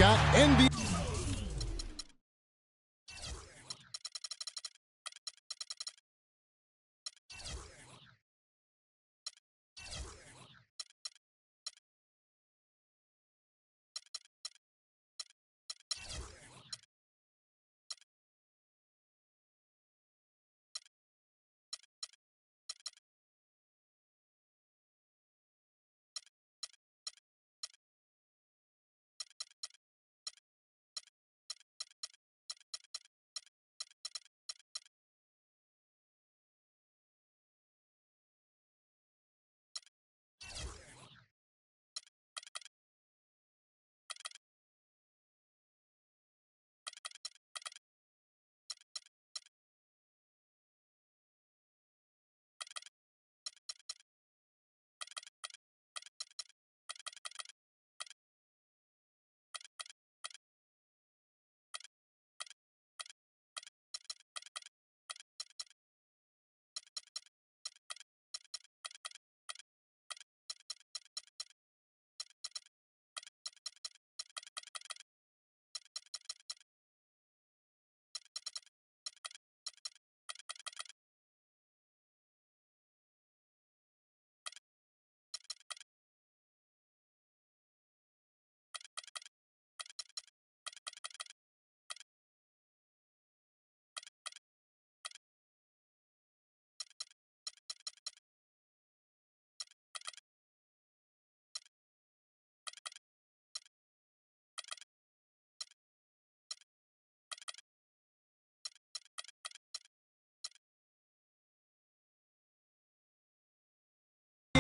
got NBA.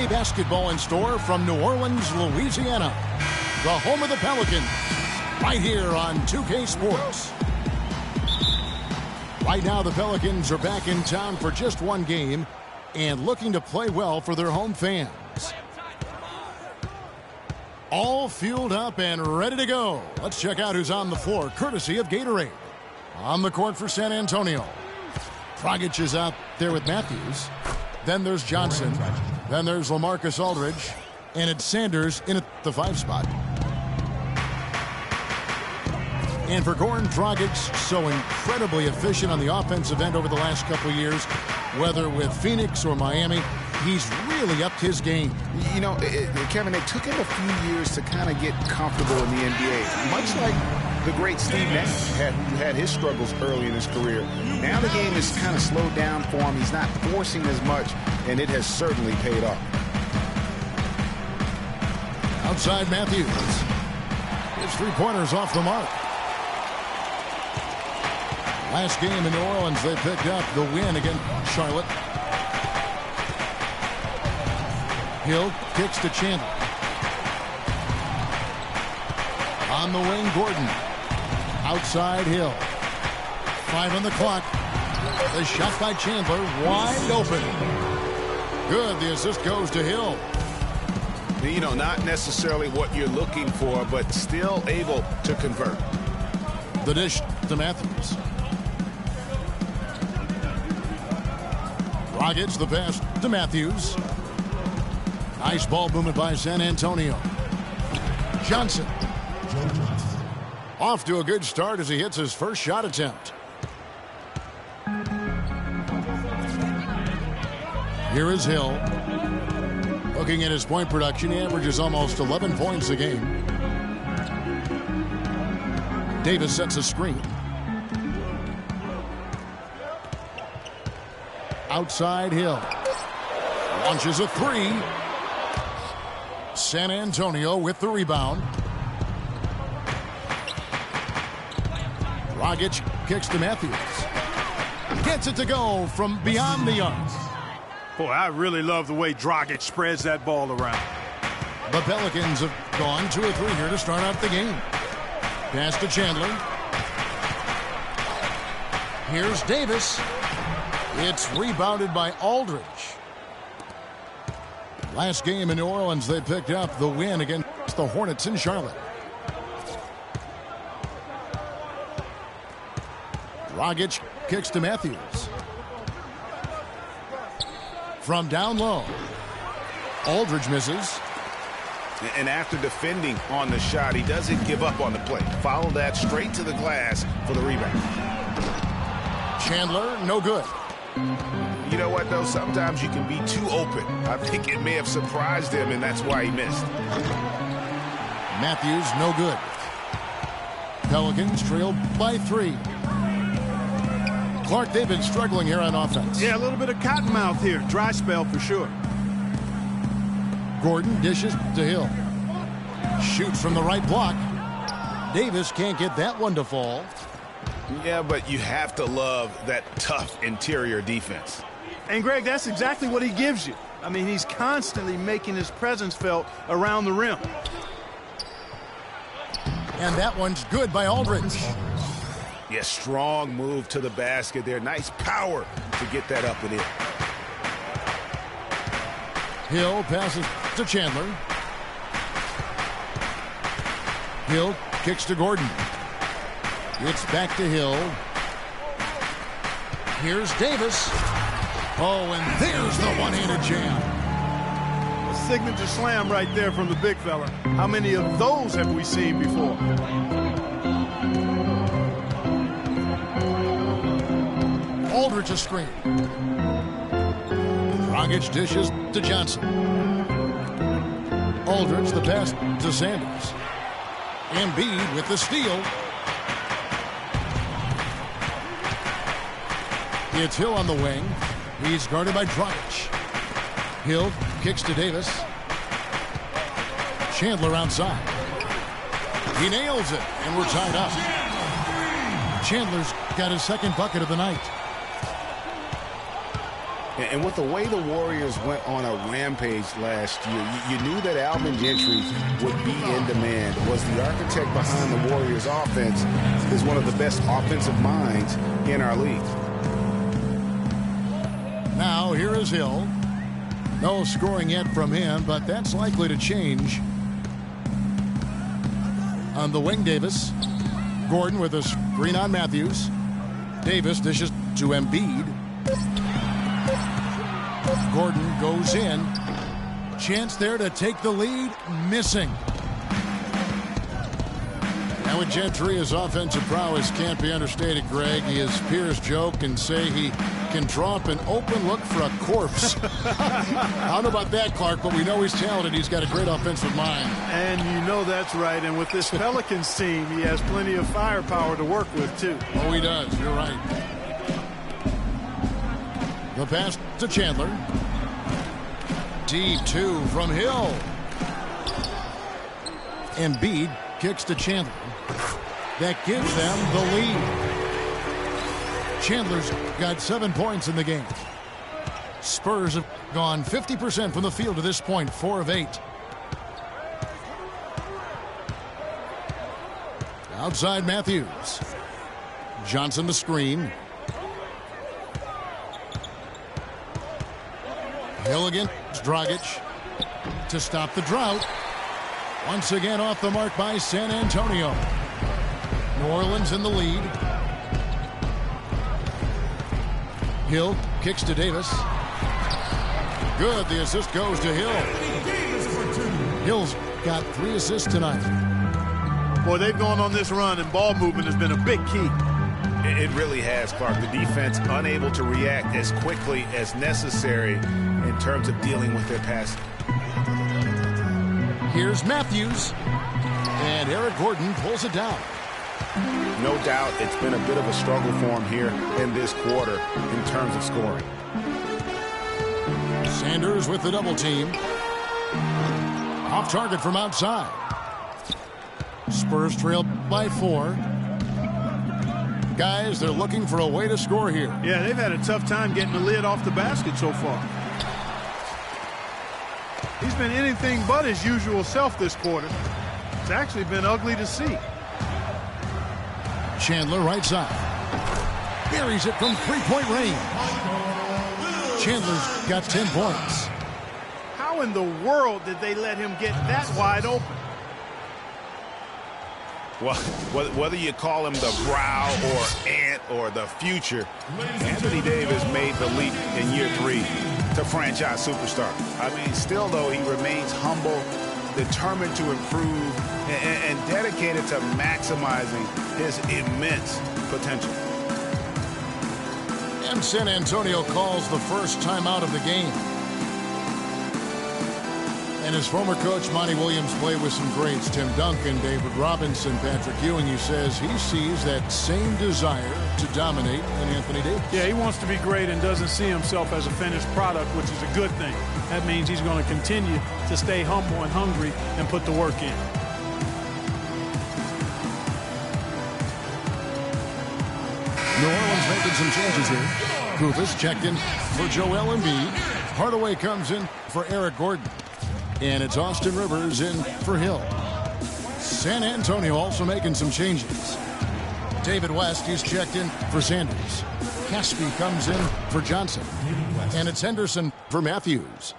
Basketball in store from New Orleans, Louisiana, the home of the Pelicans, right here on 2K Sports. Right now, the Pelicans are back in town for just one game and looking to play well for their home fans. All fueled up and ready to go. Let's check out who's on the floor, courtesy of Gatorade. On the court for San Antonio, Dragic is out there with Matthews. Then there's Johnson. Then there's LaMarcus Aldridge. And it's Sanders in at the 5 spot. And for Goran Dragic, so incredibly efficient on the offensive end over the last couple years, whether with Phoenix or Miami, he's really upped his game. You know, Kevin, it took him a few years to kind of get comfortable in the NBA. Much like the great Steve Nash who had his struggles early in his career. Now the game is kind of slowed down for him. He's not forcing as much, and it has certainly paid off. Outside Matthews. His three-pointers off the mark. Last game in New Orleans, they picked up the win against Charlotte. Hill kicks to Chandler. On the wing, Gordon. Outside Hill. 5 on the clock. The shot by Chandler, wide open. Good, the assist goes to Hill. You know, not necessarily what you're looking for, but still able to convert. The dish to Matthews. Dragic, the pass to Matthews. Nice ball movement by San Antonio. Johnson. Off to a good start as he hits his first shot attempt. Here is Hill. Looking at his point production, he averages almost 11 points a game. Davis sets a screen. Outside Hill. Launches a three. San Antonio with the rebound. Dragic kicks to Matthews. Gets it to go from beyond the arc. Boy, I really love the way Dragic spreads that ball around. The Pelicans have gone 2 or 3 here to start out the game. Pass to Chandler. Here's Davis. It's rebounded by Aldridge. Last game in New Orleans, they picked up the win against the Hornets in Charlotte. Dragic kicks to Matthews. From down low. Aldridge misses. And after defending on the shot, he doesn't give up on the play. Follow that straight to the glass for the rebound. Chandler, no good. You know what, though? Sometimes you can be too open. I think it may have surprised him, and that's why he missed. Matthews, no good. Pelicans trailed by 3. Clark, they've been struggling here on offense. Yeah, a little bit of cottonmouth here. Dry spell for sure. Gordon dishes to Hill. Shoots from the right block. Davis can't get that one to fall. Yeah, but you have to love that tough interior defense. And, Greg, that's exactly what he gives you. I mean, he's constantly making his presence felt around the rim. And that one's good by Aldridge. Yeah, strong move to the basket there. Nice power to get that up and in. Hill passes to Chandler. Hill kicks to Gordon. It's back to Hill. Here's Davis. Oh, and there's the one-handed jam. A signature slam right there from the big fella. How many of those have we seen before? Aldridge a screen. Dragic dishes to Johnson. Aldridge the pass to Sanders. Embiid with the steal. It's Hill on the wing. He's guarded by Dragic. Hill kicks to Davis. Chandler outside. He nails it, and we're tied up. Chandler's got his second bucket of the night. And with the way the Warriors went on a rampage last year, you knew that Alvin Gentry would be in demand. Was the architect behind the Warriors' offense, is one of the best offensive minds in our league. Now, here is Hill. No scoring yet from him, but that's likely to change. On the wing, Davis. Gordon with a screen on Matthews. Davis dishes to Embiid. Gordon goes in. Chance there to take the lead. Missing. Now with Gentry, his offensive prowess can't be understated, Greg. His peers joke and say he can draw up an open look for a corpse. I don't know about that, Clark, but we know he's talented. He's got a great offensive mind. And you know that's right. And with this Pelicans team, he has plenty of firepower to work with, too. Oh, he does. You're right. The pass to Chandler. Deep 2 from Hill. Embiid kicks to Chandler. That gives them the lead. Chandler's got 7 points in the game. Spurs have gone 50% from the field to this point, 4 of 8. Outside Matthews. Johnson the screen. Hill against Dragic to stop the drought. Once again off the mark by San Antonio. New Orleans in the lead. Hill kicks to Davis. Good. The assist goes to Hill. Hill's got 3 assists tonight. Boy, they've gone on this run, and ball movement has been a big key. It really has, Clark. The defense unable to react as quickly as necessary in terms of dealing with their passing. Here's Matthews. And Eric Gordon pulls it down. No doubt it's been a bit of a struggle for him here in this quarter in terms of scoring. Sanders with the double team. Off target from outside. Spurs trail by 4. Guys, they're looking for a way to score here. Yeah, they've had a tough time getting the lid off the basket so far. He's been anything but his usual self this quarter. It's actually been ugly to see. Chandler right side. Buries it from 3-point range. Chandler's got 10 points. How in the world did they let him get that wide open? Well, whether you call him the brow or ant or the future, Anthony Davis made the leap in year 3 to franchise superstar. I mean, still, though, he remains humble, determined to improve and dedicated to maximizing his immense potential. And San Antonio calls the first timeout of the game. And his former coach, Monty Williams, played with some greats. Tim Duncan, David Robinson, Patrick Ewing. He says he sees that same desire to dominate in Anthony Davis. Yeah, he wants to be great and doesn't see himself as a finished product, which is a good thing. That means he's going to continue to stay humble and hungry and put the work in. New Orleans making some changes here. Kufis checked in for Joel Embiid. Hardaway comes in for Eric Gordon. And it's Austin Rivers in for Hill. San Antonio also making some changes. David West, he's checked in for Sanders. Caspi comes in for Johnson. And it's Henderson for Matthews.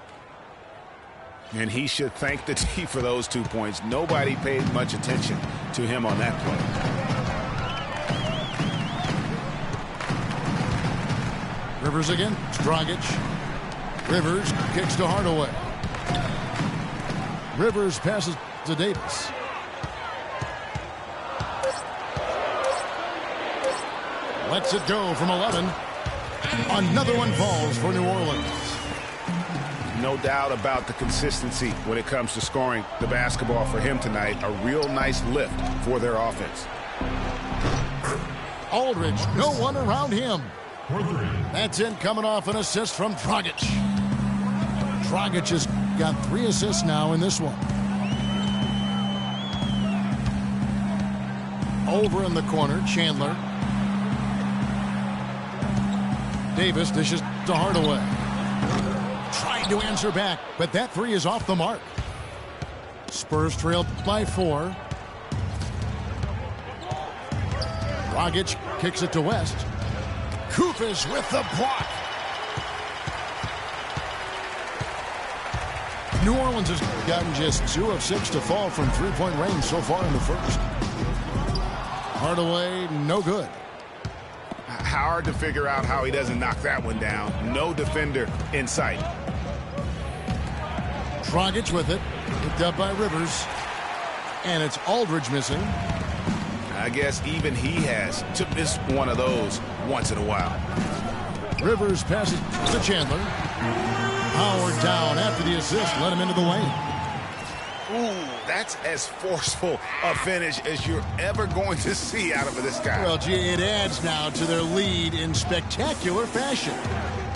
And he should thank the team for those 2 points. Nobody paid much attention to him on that play. Rivers again. Dragic. Rivers kicks to Hardaway. Rivers passes to Davis. Lets it go from 11. Another one falls for New Orleans. No doubt about the consistency when it comes to scoring the basketball for him tonight. A real nice lift for their offense. Aldridge, no one around him. That's in, coming off an assist from Dragic. Dragic has got 3 assists now in this one. Over in the corner, Chandler. Davis dishes to Hardaway. Trying to answer back, but that 3 is off the mark. Spurs trail by 4. Dragic kicks it to West. Kufis with the block. New Orleans has gotten just 2 of 6 to fall from three-point range so far in the first. Hardaway, no good. Hard to figure out how he doesn't knock that one down. No defender in sight. Dragic with it. Picked up by Rivers. And it's Aldridge missing. I guess even he has to miss one of those once in a while. Rivers passes to Chandler. Howard down after the assist. Let him into the lane. Ooh, that's as forceful a finish as you're ever going to see out of this guy. Well, gee, it adds now to their lead in spectacular fashion.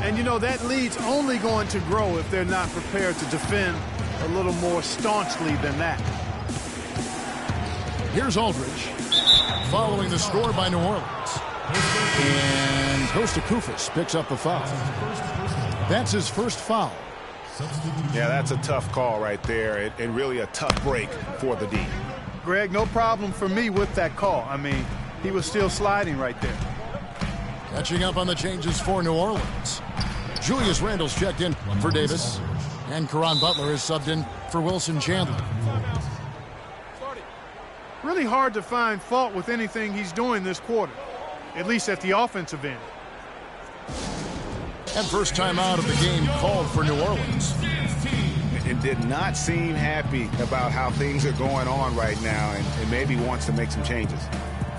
And, you know, that lead's only going to grow if they're not prepared to defend a little more staunchly than that. Here's Aldridge following the score by New Orleans. And goes to Kufis, picks up the foul. That's his first foul. Yeah, that's a tough call right there, and really a tough break for the D. Greg, no problem for me with that call. I mean, he was still sliding right there. Catching up on the changes for New Orleans. Julius Randle's checked in for Davis. And Caron Butler is subbed in for Wilson Chandler. Really hard to find fault with anything he's doing this quarter, at least at the offensive end. And first time out of the game called for New Orleans. And did not seem happy about how things are going on right now, and maybe wants to make some changes.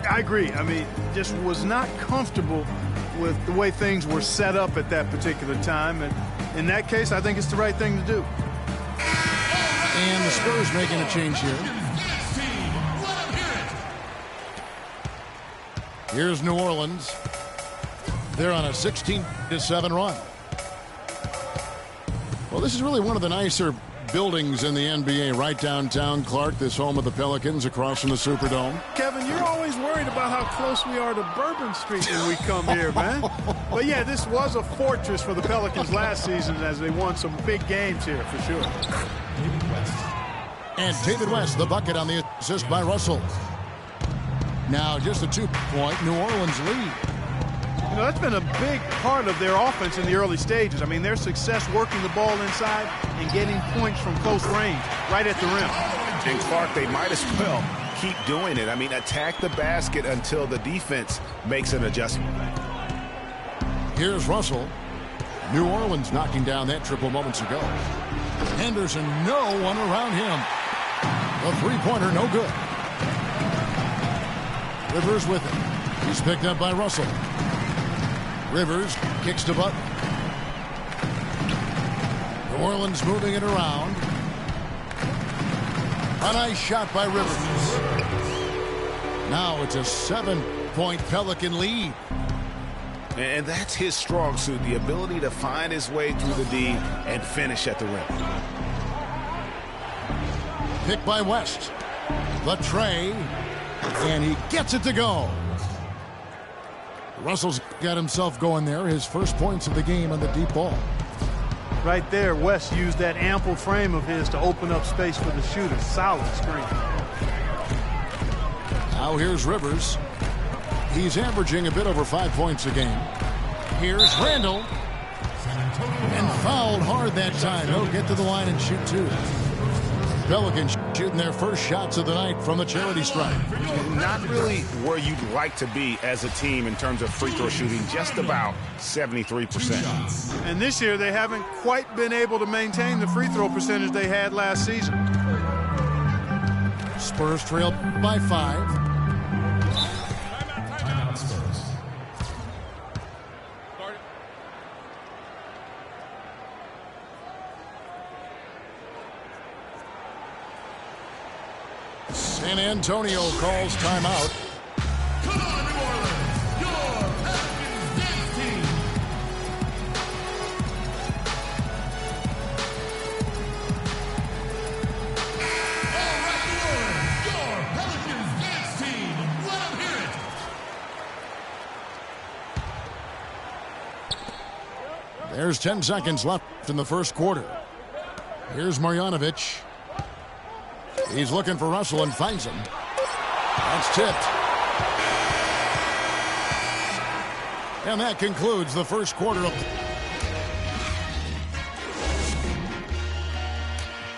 I agree. I mean, just was not comfortable with the way things were set up at that particular time. And in that case, I think it's the right thing to do. And the Spurs making a change here. Here's New Orleans. They're on a 16-7 run. Well, this is really one of the nicer buildings in the NBA right downtown, Clark, this home of the Pelicans across from the Superdome. Kevin, you're always worried about how close we are to Bourbon Street when we come here, man. But, yeah, this was a fortress for the Pelicans last season as they won some big games here for sure. And David West, the bucket on the assist by Russell. Now just a 2-point New Orleans lead. You know, that's been a big part of their offense in the early stages. I mean, their success working the ball inside and getting points from close range, right at the rim. And Clark, they might as well keep doing it. I mean, attack the basket until the defense makes an adjustment. Here's Russell. New Orleans knocking down that triple moments ago. Henderson, no one around him. The three-pointer, no good. Rivers with it. He's picked up by Russell. Rivers kicks to Butler. New Orleans moving it around. A nice shot by Rivers. Now it's a 7-point Pelican lead. And that's his strong suit, the ability to find his way through the D and finish at the rim. Picked by West. The tray. And he gets it to go. Russell's got himself going there. His first points of the game on the deep ball. Right there, West used that ample frame of his to open up space for the shooter. Solid screen. Now here's Rivers. He's averaging a bit over 5 points a game. Here's Randall. And fouled hard that time. He'll get to the line and shoot two. Pelicans shooting their first shots of the night from the charity stripe. Not really where you'd like to be as a team in terms of free throw shooting, just about 73%. And this year they haven't quite been able to maintain the free throw percentage they had last season. Spurs trail by 5. San Antonio calls timeout. Come on, New Orleans, your Pelicans dance team. All right, New Orleans, your Pelicans dance team. Let them hear it. There's 10 seconds left in the first quarter. Here's Marjanovic. He's looking for Russell and finds him. That's tipped. And that concludes the first quarter of...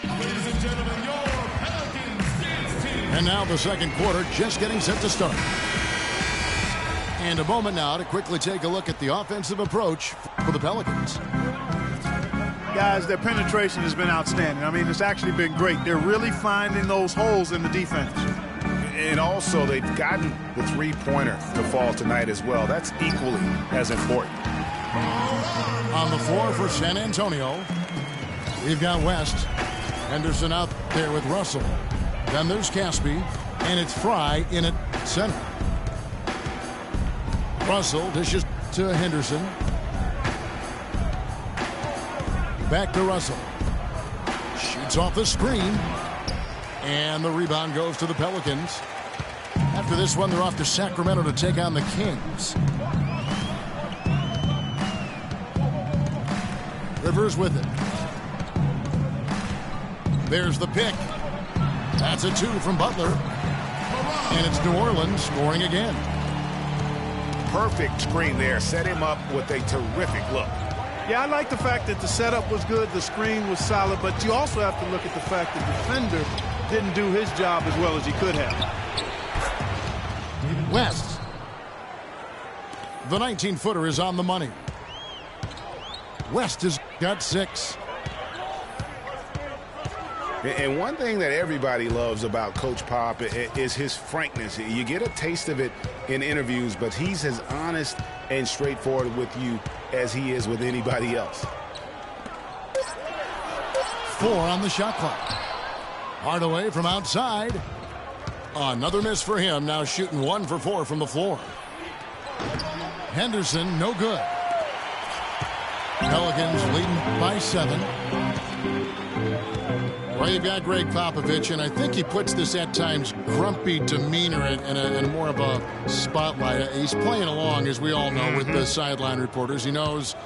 Ladies and gentlemen, your Pelicans dance team. And now the second quarter just getting set to start. And a moment now to quickly take a look at the offensive approach for the Pelicans. Guys, their penetration has been outstanding. I mean, it's actually been great. They're really finding those holes in the defense. And also, they've gotten the three-pointer to fall tonight as well. That's equally as important. On the floor for San Antonio, we've got West. Henderson out there with Russell. Then there's Caspi, and it's Fry in at center. Russell dishes to Henderson. Back to Russell. Shoots off the screen. And the rebound goes to the Pelicans. After this one, they're off to Sacramento to take on the Kings. Rivers with it. There's the pick. That's a 2 from Butler. And it's New Orleans scoring again. Perfect screen there. Set him up with a terrific look. Yeah, I like the fact that the setup was good, the screen was solid, but you also have to look at the fact that the defender didn't do his job as well as he could have. West. The 19-footer is on the money. West has got 6. And one thing that everybody loves about Coach Pop is his frankness. You get a taste of it in interviews, but he's as honest and straightforward with you as he is with anybody else. 4 on the shot clock. Hardaway from outside. Another miss for him. Now shooting 1 for 4 from the floor. Henderson, no good. Pelicans leading by 7. Well, you've got Greg Popovich, and I think he puts this at times grumpy demeanor and more of a spotlight. He's playing along, as we all know, with the sideline reporters. He knows,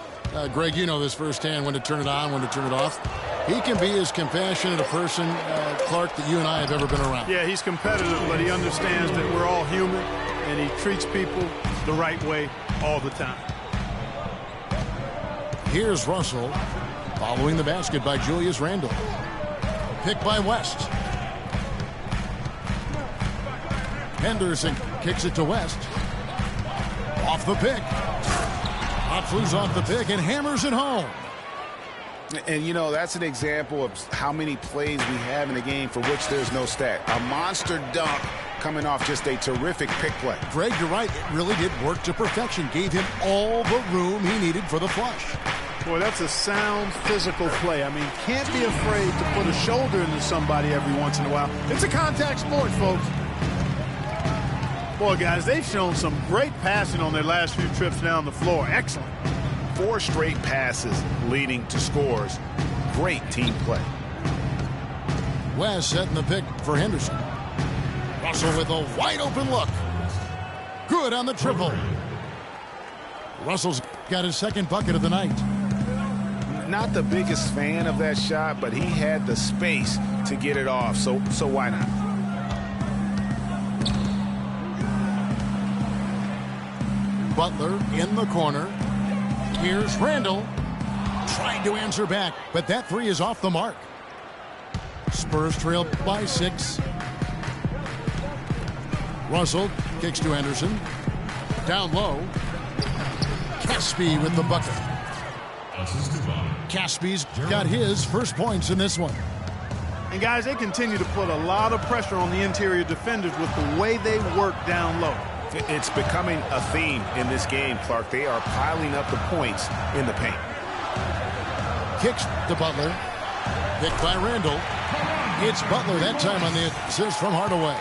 Greg, you know this firsthand, when to turn it on, when to turn it off. He can be as compassionate a person, Clark, that you and I have ever been around. Yeah, he's competitive, but he understands that we're all human, and he treats people the right way all the time. Here's Russell, following the basket by Julius Randle. Picked by West. Henderson kicks it to West. Off the pick. Flews off the pick and hammers it home. And, you know, that's an example of how many plays we have in the game for which there's no stat. A monster dunk coming off just a terrific pick play. Greg, you're right. It really did work to perfection. Gave him all the room he needed for the flush. Boy, that's a sound physical play. I mean, can't be afraid to put a shoulder into somebody every once in a while. It's a contact sport, folks. Boy, guys, they've shown some great passing on their last few trips down the floor. Excellent. 4 straight passes leading to scores. Great team play. West setting the pick for Henderson. Russell with a wide open look. Good on the triple. Russell's got his second bucket of the night. Not the biggest fan of that shot, but he had the space to get it off, so why not? Butler in the corner. Here's Randall. Trying to answer back, but that three is off the mark. Spurs trail by 6. Russell kicks to Anderson. Down low. Caspi with the bucket. Caspi's got his first points in this one. And, guys, they continue to put a lot of pressure on the interior defenders with the way they work down low. It's becoming a theme in this game, Clark. They are piling up the points in the paint. Kicks to Butler. Picked by Randall. It's Butler that time on the assist from Hardaway.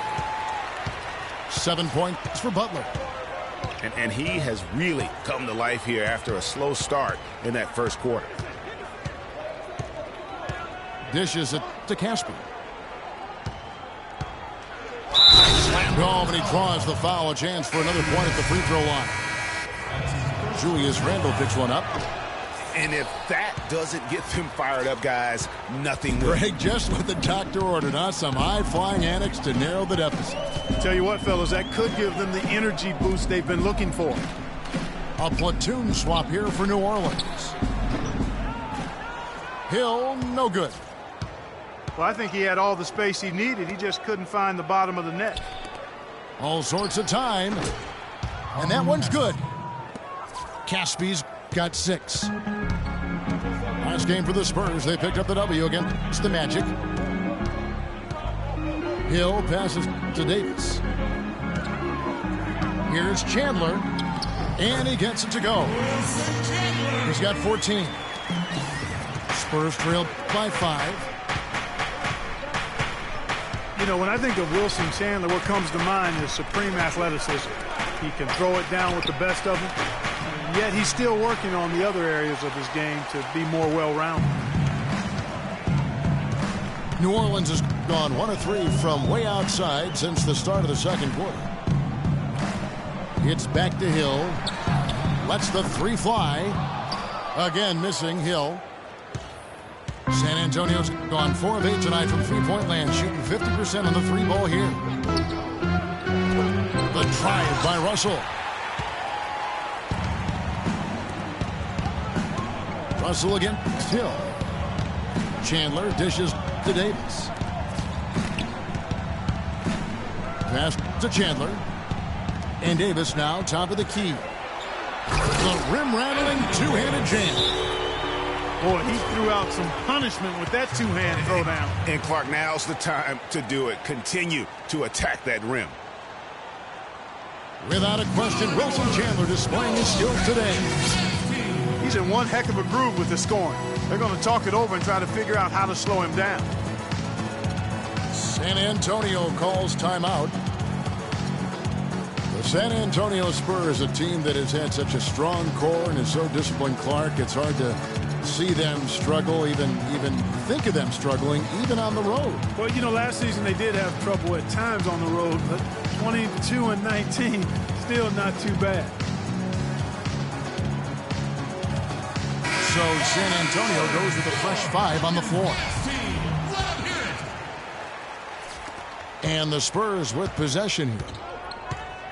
7 points for Butler. And he has really come to life here after a slow start in that first quarter. Dishes it to Caspi. Slammed home, and he draws the foul. A chance for another point at the free throw line. Julius Randle picks one up. And if that doesn't get them fired up, guys, nothing will. Greg, just what the doctor ordered, huh? Some high-flying antics to narrow the deficit. Tell you what, fellas, that could give them the energy boost they've been looking for. A platoon swap here for New Orleans. Hill, no good. Well, I think he had all the space he needed. He just couldn't find the bottom of the net. All sorts of time. And that one's good. Caspi's got 6. Last game for the Spurs. They picked up the W against the Magic. Hill passes to Davis. Here's Chandler. And he gets it to go. He's got 14. Spurs trail by 5. You know, when I think of Wilson Chandler, what comes to mind is supreme athleticism. He can throw it down with the best of them. Yet he's still working on the other areas of his game to be more well-rounded. New Orleans has gone 1 of 3 from way outside since the start of the second quarter. It's back to Hill. Lets the 3 fly. Again, missing Hill. San Antonio's gone 4 of 8 tonight from three-point land, shooting 50% on the 3 ball here. The drive by Russell. Russell against Hill. Chandler dishes to Davis. Pass to Chandler. And Davis now top of the key. The rim-rattling two-handed jam. Boy, he threw out some punishment with that two-hand throwdown. And Clark, now's the time to do it. Continue to attack that rim. Without a question, Wilson Chandler displaying his skills today. He's in one heck of a groove with the scoring. They're going to talk it over and try to figure out how to slow him down. San Antonio calls timeout. The San Antonio Spurs, a team that has had such a strong core and is so disciplined, Clark, it's hard to see them struggle, even think of them struggling, even on the road. Well, you know, last season they did have trouble at times on the road, but 22-19, still not too bad. So San Antonio goes with a fresh 5 on the floor. And the Spurs with possession here.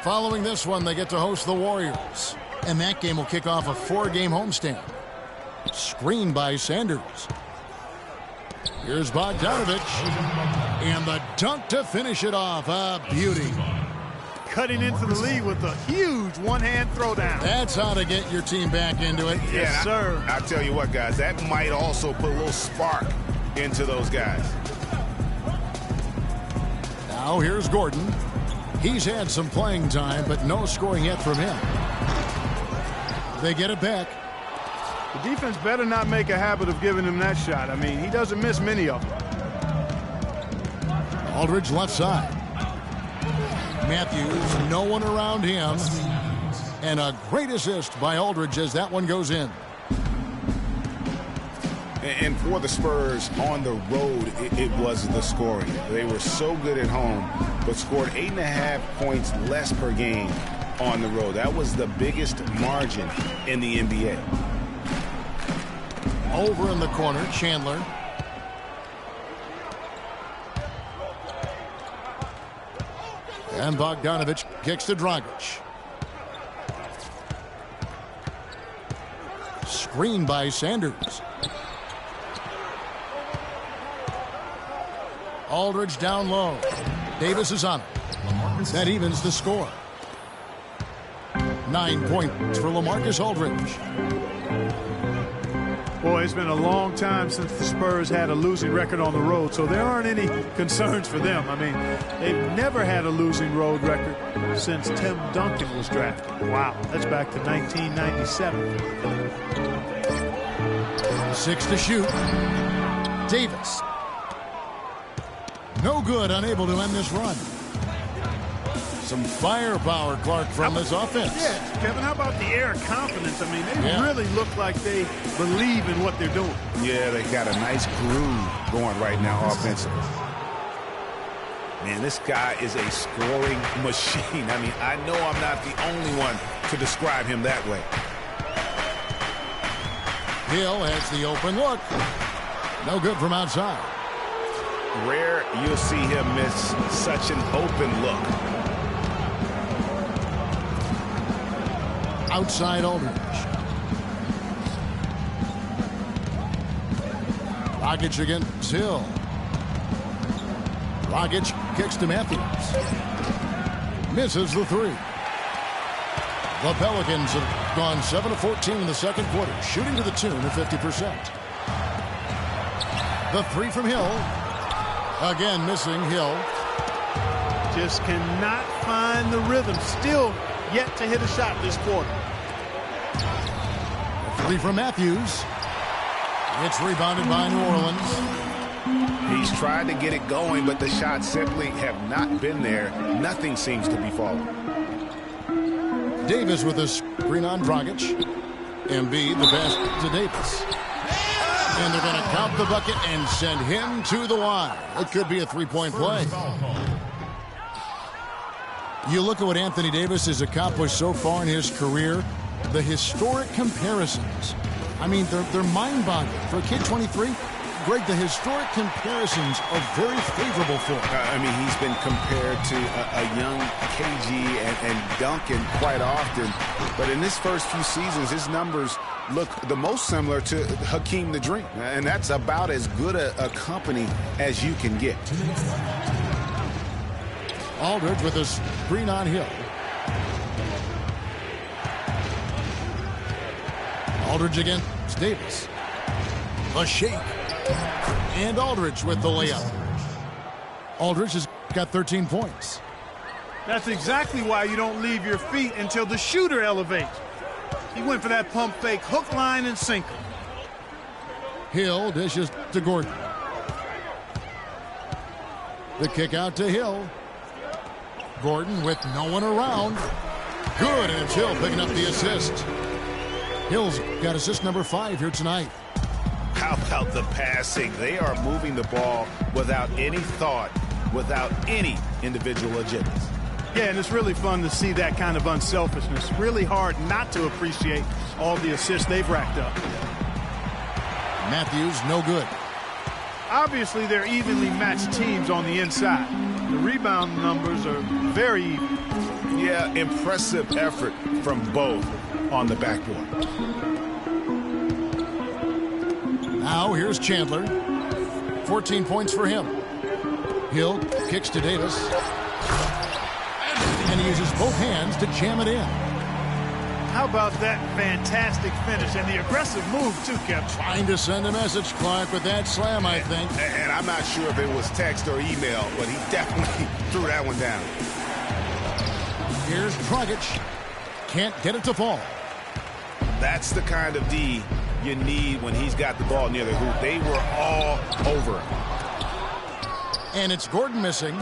Following this one, they get to host the Warriors. And that game will kick off a 4-game homestand. Screen by Sanders. Here's Bogdanovich. And the dunk to finish it off. A beauty. cutting into the lead with a huge one-hand throwdown. That's how to get your team back into it. Yes, sir. I tell you what, guys, that might also put a little spark into those guys. Now here's Gordon. He's had some playing time, but no scoring yet from him. They get it back. The defense better not make a habit of giving him that shot. I mean, he doesn't miss many of them. Aldridge left side. Matthews, no one around him. And a great assist by Aldridge as that one goes in. And for the Spurs on the road, it was the scoring. They were so good at home, but scored 8.5 points less per game on the road. That was the biggest margin in the NBA. Over in the corner, Chandler. And Bogdanovich kicks to Dragic. Screen by Sanders. Aldridge down low. Davis is on it. That evens the score. 9 points for LaMarcus Aldridge. Boy, it's been a long time since the Spurs had a losing record on the road, so there aren't any concerns for them. I mean, they've never had a losing road record since Tim Duncan was drafted. Wow, that's back to 1997. 6 to shoot. Davis. No good, unable to end this run. Some firepower, Clark, from this offense. Yeah, Kevin, how about the air of confidence? I mean, they really look like they believe in what they're doing. Yeah, they got a nice groove going right now offensively. Man, this guy is a scoring machine. I mean, I know I'm not the only one to describe him that way. Hill has the open look. No good from outside. Rare you'll see him miss such an open look. Outside Aldridge. Dragic against Hill. Dragic kicks to Matthews. Misses the three. The Pelicans have gone 7 of 14 in the second quarter, shooting to the tune of 50%. The three from Hill. Again missing Hill. Just cannot find the rhythm. Still yet to hit a shot this quarter. Three from Matthews. It's rebounded by New Orleans. He's tried to get it going, but the shots simply have not been there. Nothing seems to be falling. Davis with a screen on Dragic. Embiid the pass to Davis. And they're going to count the bucket and send him to the line. It could be a three-point play. You look at what Anthony Davis has accomplished so far in his career. The historic comparisons. I mean, they're mind-boggling. For a kid 23, Greg, the historic comparisons are very favorable for him. I mean, he's been compared to a young KG and Duncan quite often. But in his first few seasons, his numbers look the most similar to Hakeem the Dream. And that's about as good a company as you can get. Aldridge with a screen on Hill. Aldridge against Davis. A shake. And Aldridge with the layup. Aldridge has got 13 points. That's exactly why you don't leave your feet until the shooter elevates. He went for that pump fake, hook, line, and sinker. Hill dishes to Gordon. The kick out to Hill. Gordon with no one around. Good, and it's Hill picking up the assist. Hill's got assist number 5 here tonight. How about the passing? They are moving the ball without any thought, without any individual agenda. Yeah, and it's really fun to see that kind of unselfishness. Really hard not to appreciate all the assists they've racked up. Matthews, no good. Obviously, they're evenly matched teams on the inside. The rebound numbers are very even. Yeah, impressive effort from both on the backboard. Now here's Chandler. 14 points for him. Hill kicks to Davis. And he uses both hands to jam it in. How about that fantastic finish and the aggressive move, too, Kevin? Trying to send a message, Clark, with that slam, I think. And I'm not sure if it was text or email, but he definitely threw that one down. Here's Dragic. Can't get it to fall. That's the kind of D you need when he's got the ball near the hoop. They were all over him. And it's Gordon missing.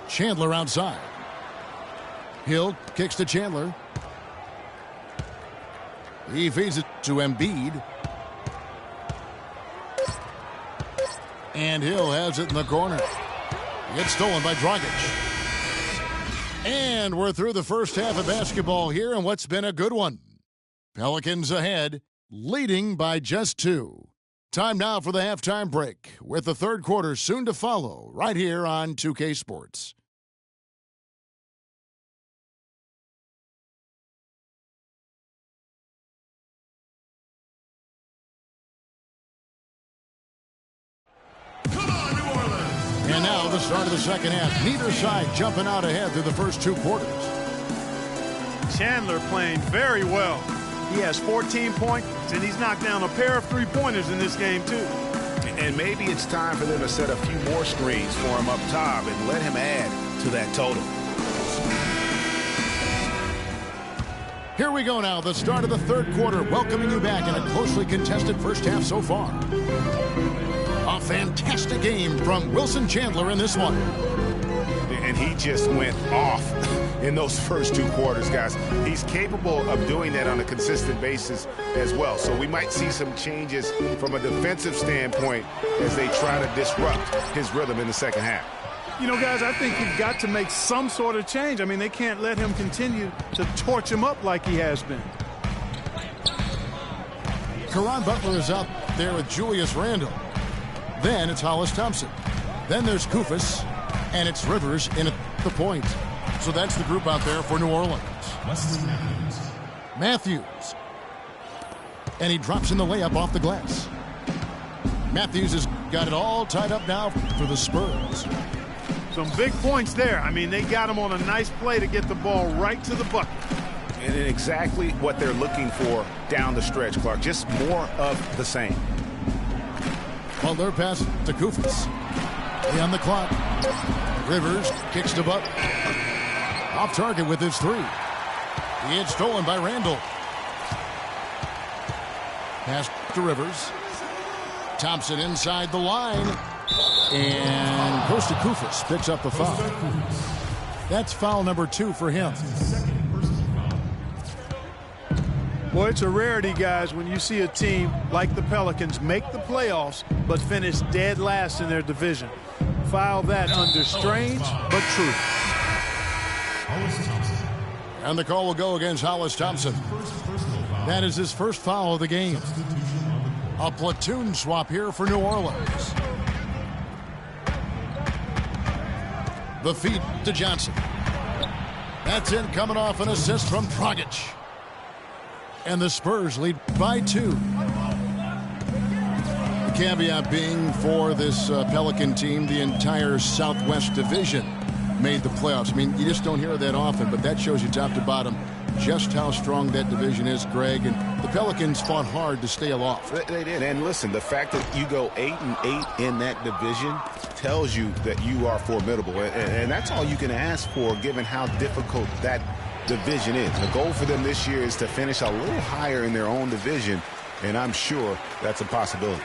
Chandler outside. Hill kicks to Chandler. He feeds it to Embiid. And Hill has it in the corner. Gets stolen by Dragic. And we're through the first half of basketball here in what's been a good one. Pelicans ahead, leading by just 2. Time now for the halftime break, with the third quarter soon to follow, right here on 2K Sports. And now the start of the second half. Neither side jumping out ahead through the first 2 quarters. Chandler playing very well. He has 14 points, and he's knocked down a pair of three-pointers in this game, too. And maybe it's time for them to set a few more screens for him up top and let him add to that total. Here we go now, the start of the third quarter, welcoming you back in a closely contested first half so far. A fantastic game from Wilson Chandler in this one. And he just went off in those first 2 quarters, guys. He's capable of doing that on a consistent basis as well. So we might see some changes from a defensive standpoint as they try to disrupt his rhythm in the second half. You know, guys, I think you've got to make some sort of change. I mean, they can't let him continue to torch him up like he has been. Caron Butler is out there with Julius Randle. Then it's Hollis Thompson. Then there's Kufis. And it's Rivers in at the point. So that's the group out there for New Orleans. Matthews. And he drops in the layup off the glass. Matthews has got it all tied up now for the Spurs. Some big points there. I mean, they got him on a nice play to get the ball right to the bucket. And exactly what they're looking for down the stretch, Clark. Just more of the same. Well, their pass to Kufis. On the clock. Rivers kicks to Butler. Off target with his 3. He had stolen by Randle. Pass to Rivers. Thompson inside the line. And goes to Kufis. Picks up the foul. That's foul number 2 for him. Boy, it's a rarity, guys, when you see a team like the Pelicans make the playoffs but finish dead last in their division. Foul that under strange but true. And the call will go against Hollis Thompson. That is his first foul of the game. A platoon swap here for New Orleans. The feed to Johnson. That's in, coming off an assist from Dragic. And the Spurs lead by 2. The caveat being for this Pelican team, the entire Southwest Division made the playoffs. I mean, you just don't hear that often, but that shows you top to bottom just how strong that division is, Greg. And the Pelicans fought hard to stay aloft. They did. And listen, the fact that you go 8-8 in that division tells you that you are formidable. And that's all you can ask for, given how difficult that division is. The goal for them this year is to finish a little higher in their own division, and I'm sure that's a possibility.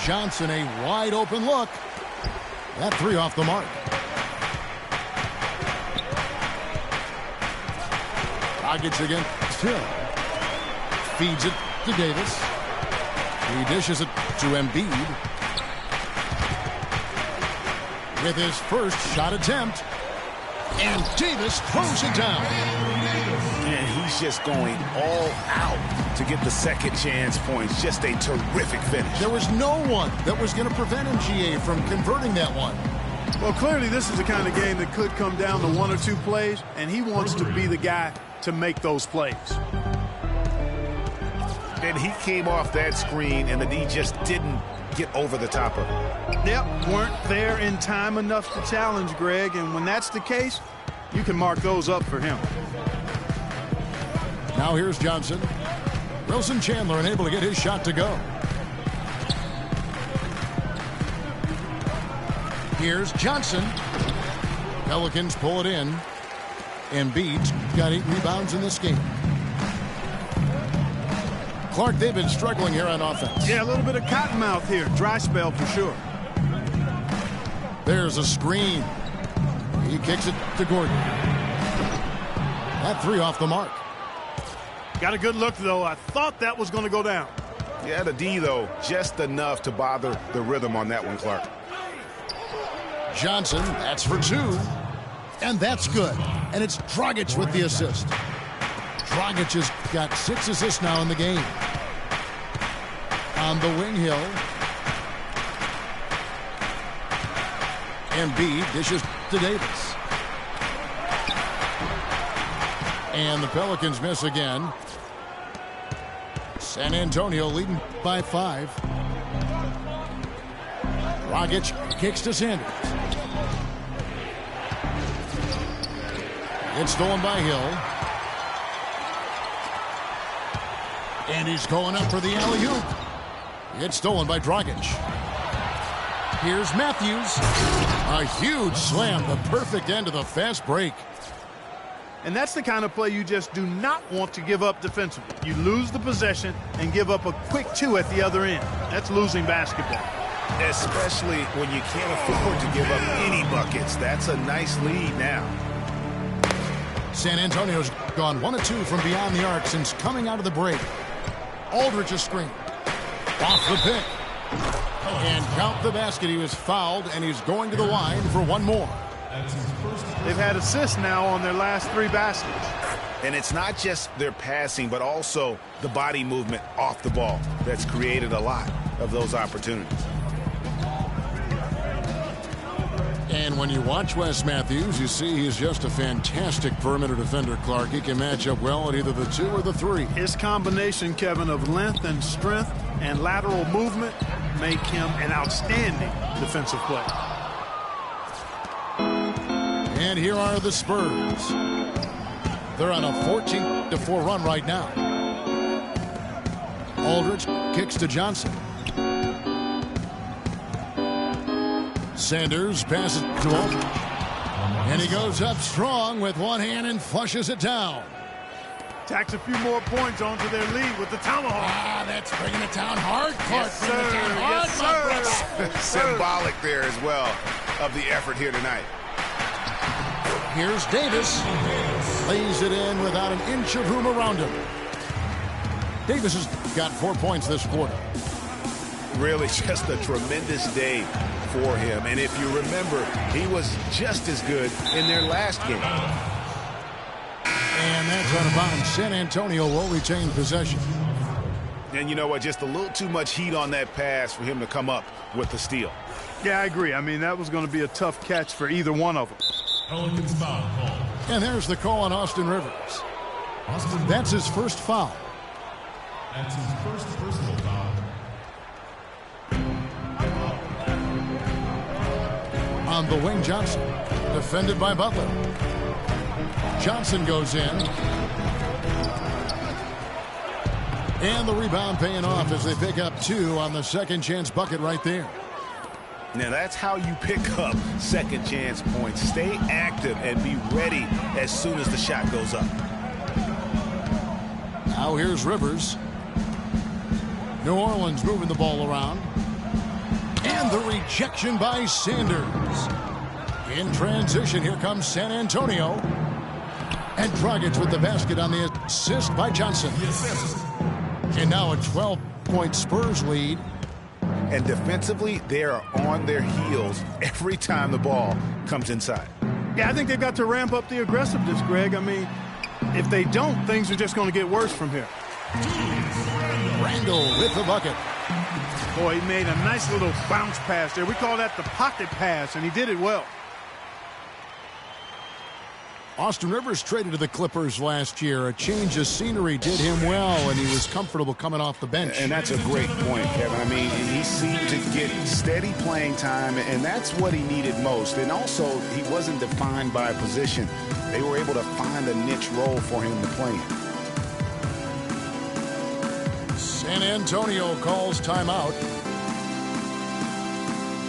Johnson, a wide open look. That 3 off the mark. Dragic against Hill. Feeds it to Davis. He dishes it to Embiid. With his first shot attempt. And Davis throws it down. And he's just going all out to get the second chance points. Just a terrific finish. There was no one that was going to prevent him, GA, from converting that one. Well, clearly this is the kind of game that could come down to 1 or 2 plays, and he wants to be the guy to make those plays. And he came off that screen, and the D just didn't get over the top of it. Yep, weren't there in time enough to challenge Greg, and when that's the case, you can mark those up for him. Now here's Johnson. Wilson Chandler unable to get his shot to go. Here's Johnson. Pelicans pull it in. Embiid's got 8 rebounds in this game. Clark, they've been struggling here on offense. Yeah, a little bit of cottonmouth here. Dry spell for sure. There's a screen. He kicks it to Gordon. That 3 off the mark. Got a good look, though. I thought that was going to go down. Yeah, the D, though, just enough to bother the rhythm on that one, Clark. Johnson, that's for 2. And that's good. And it's Dragic with the assist. Dragic has got 6 assists now in the game. On the wing, Hill. Embiid dishes to Davis. And the Pelicans miss again. San Antonio leading by 5. Dragic kicks to Sanders. It's stolen by Hill. And he's going up for the alley-oop. It's stolen by Dragic. Here's Matthews. A huge slam, the perfect end of the fast break. And that's the kind of play you just do not want to give up defensively. You lose the possession and give up a quick 2 at the other end. That's losing basketball. Especially when you can't afford to give up any buckets. That's a nice lead now. San Antonio's gone 1 of 2 from beyond the arc since coming out of the break. Aldridge's screen. Off the pick. And count the basket. He was fouled, and he's going to the line for 1 more. They've had assists now on their last 3 baskets. And it's not just their passing, but also the body movement off the ball that's created a lot of those opportunities. And when you watch Wes Matthews, you see he's just a fantastic perimeter defender, Clark. He can match up well at either the 2 or the 3. His combination, Kevin, of length and strength and lateral movement make him an outstanding defensive player. And here are the Spurs. They're on a 14-4 run right now. Aldridge kicks to Johnson. Sanders passes to Aldridge. And he goes up strong with one hand and flushes it down. Tacks a few more points onto their lead with the tomahawk. Ah, that's bringing it down hard, Clark. Yes, sir. Yes, sir. Symbolic there as well of the effort here tonight. Here's Davis. Lays it in without an inch of room around him. Davis has got 4 points this quarter. Really just a tremendous day for him. And if you remember, he was just as good in their last game. And that's out of bounds. San Antonio will retain possession. And you know what? Just a little too much heat on that pass for him to come up with the steal. Yeah, I agree. I mean, that was going to be a tough catch for either one of them. Pelicans foul call. And there's the call on Austin Rivers. That's his first foul. That's his first personal foul. On the wing, Johnson. Defended by Butler. Johnson goes in. And the rebound paying off as they pick up 2 on the second chance bucket right there. Now that's how you pick up second chance points. Stay active and be ready as soon as the shot goes up. Now here's Rivers. New Orleans moving the ball around. And the rejection by Sanders. In transition, here comes San Antonio. And Dragic with the basket on the assist by Johnson. And now a 12-point Spurs lead. And defensively, they are on their heels every time the ball comes inside. Yeah, I think they've got to ramp up the aggressiveness, Greg. I mean, if they don't, things are just going to get worse from here. Randall with the bucket. Boy, he made a nice little bounce pass there. We call that the pocket pass, and he did it well. Austin Rivers traded to the Clippers last year. A change of scenery did him well, and he was comfortable coming off the bench. And that's a great point, Kevin. I mean, he seemed to get steady playing time, and that's what he needed most. And also, he wasn't defined by a position. They were able to find a niche role for him to play in. San Antonio calls timeout.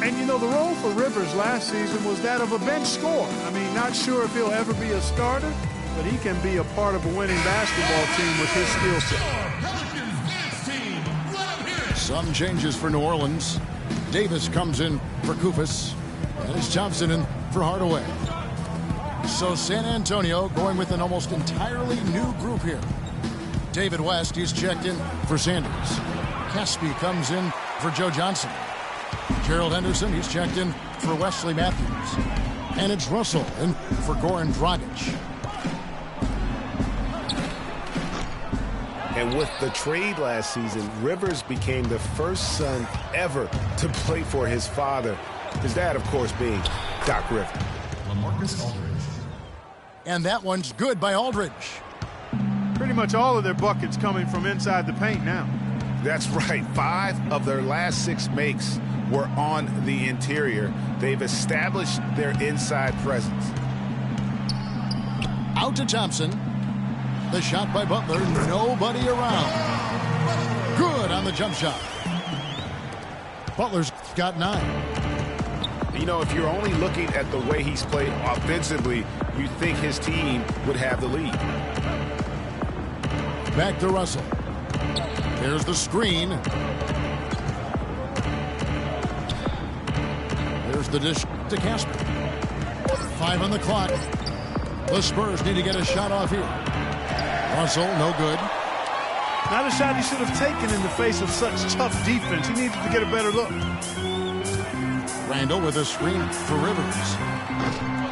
And, you know, the role for Rivers last season was that of a bench scorer. I mean, not sure if he'll ever be a starter, but he can be a part of a winning basketball team with his skill set. Some changes for New Orleans. Davis comes in for Kufis, and it's Thompson in for Hardaway. So San Antonio going with an almost entirely new group here. David West, he's checked in for Sanders. Caspi comes in for Joe Johnson. Gerald Henderson, he's checked in for Wesley Matthews. And it's Russell in for Goran Dragic. And with the trade last season, Rivers became the first son ever to play for his father. His dad, of course, being Doc Rivers. LaMarcus Aldridge. And that one's good by Aldridge. Pretty much all of their buckets coming from inside the paint now. That's right. 5 of their last 6 makes were on the interior. They've established their inside presence. Out to Thompson. The shot by Butler. Nobody around. Good on the jump shot. Butler's got 9. You know, if you're only looking at the way he's played offensively, you think his team would have the lead. Back to Russell. There's the screen. There's the dish to Casper. 5 on the clock. The Spurs need to get a shot off here. Russell, no good. Not a shot he should have taken in the face of such tough defense. He needed to get a better look. Randall with a screen for Rivers.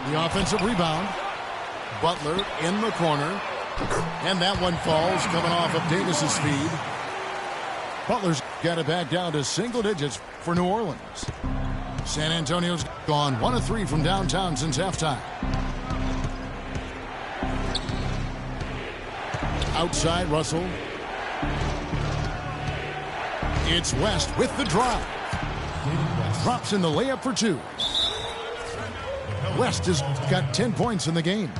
The offensive rebound. Butler in the corner. And that one falls, coming off of Davis's speed. Butler's got it back down to single digits for New Orleans. San Antonio's gone 1 of 3 from downtown since halftime. Outside, Russell. It's West with the drive. Drops in the layup for 2. West has got 10 points in the game.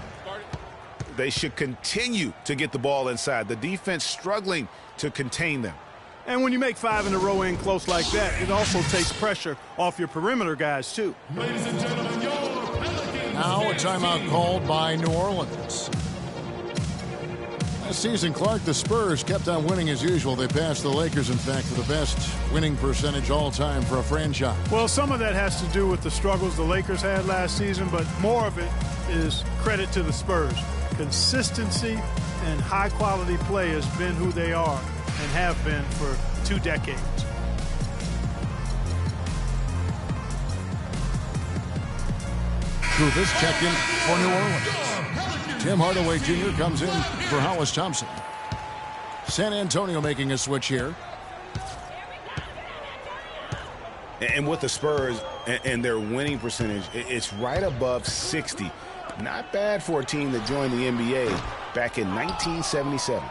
They should continue to get the ball inside. The defense struggling to contain them. And when you make 5 in a row in close like that, it also takes pressure off your perimeter guys, too. Ladies and gentlemen, your Pelicans. Now a timeout called by New Orleans. Last season, Clark, the Spurs kept on winning as usual. They passed the Lakers, in fact, for the best winning percentage all time for a franchise. Well, some of that has to do with the struggles the Lakers had last season, but more of it is credit to the Spurs. Consistency and high-quality play has been who they are and have been for 2 decades. Kufis checked in for New Orleans. Tim Hardaway Jr. comes in for Hollis Thompson. San Antonio making a switch here. And with the Spurs and their winning percentage, it's right above 60. Not bad for a team that joined the NBA back in 1977.